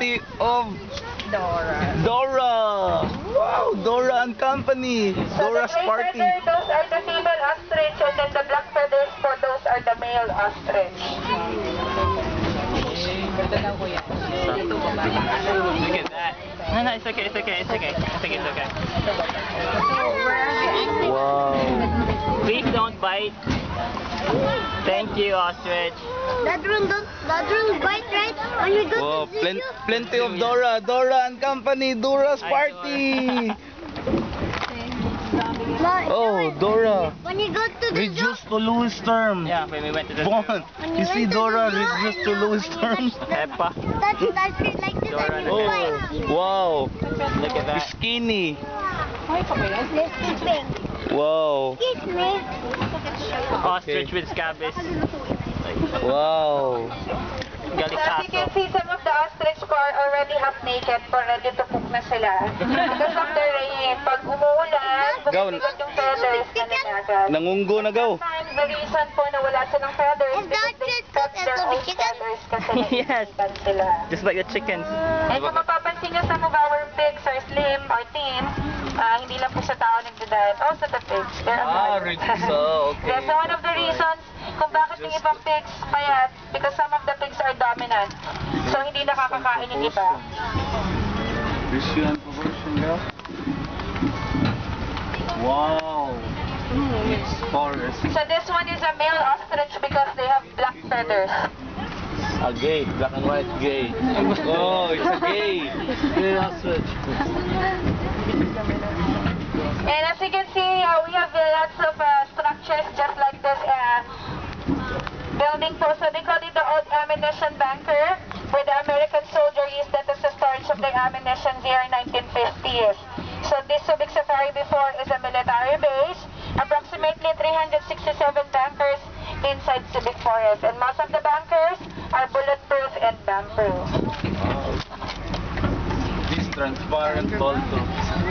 plenty of Dora. Dora. Wow, Dora and Company. Dora's So the gray Party. feather, those are the female ostrich, and then the black feathers for those are the male ostrich. Ito na kuya. Ito ba ba? Look at that. No, it's okay, it's okay, it's okay. I think it's okay. Wow. Please don't bite. Thank you, ostrich. That one bite, right? When we go Wow, to zoo, plenty of Dora. Dora and Company. Dora's Party. Oh, Dora. when you go to the zoo, Reduced to lowest term. Yeah, when we went to the Bon. zoo. You see Dora reduced to lowest term? Peppa. that's it like this Dora and you Oh, bite. wow. Look at that. Skinny. Let's keep it. Wow. Kiss me. Ostrich with scabies. Wow. So as you can Galitaso. see, some of the ostrich are already half naked, ready to cook na sila. Because of the rain, pag umuulan, Gaw. bumibigat yung feathers na nanagal. Nangunggo na gaw. Sometimes the reason po na wala silang feathers Is because that they just cut their the own chicken? feathers kasi Yes. naiinitan sila. Just like the chickens. And kung mapapansin nyo, some of our pigs are slim or thin. Hindi lang po sa tao nagda-diet. Also the pigs. They're Okay. Yeah, so one of the reasons kung bakit yung ibang pigs payat, because some of the pigs are dominant. So hindi nakakakain yung iba. Wow. Forest. So this one is a male ostrich because they have black feathers. A gay, black and white gay. Oh, it's a gay. Gay ostrich. And as you can see, we have lots of structures just like this building po. So they call it the old ammunition bunker, where the American soldier used that as a storage of their ammunition here in 1950s. So this Subic Safari before is a military base. Approximately 367 bunkers inside Subic Forest. And most of the bunkers are bulletproof and bomb-proof. This transparent also.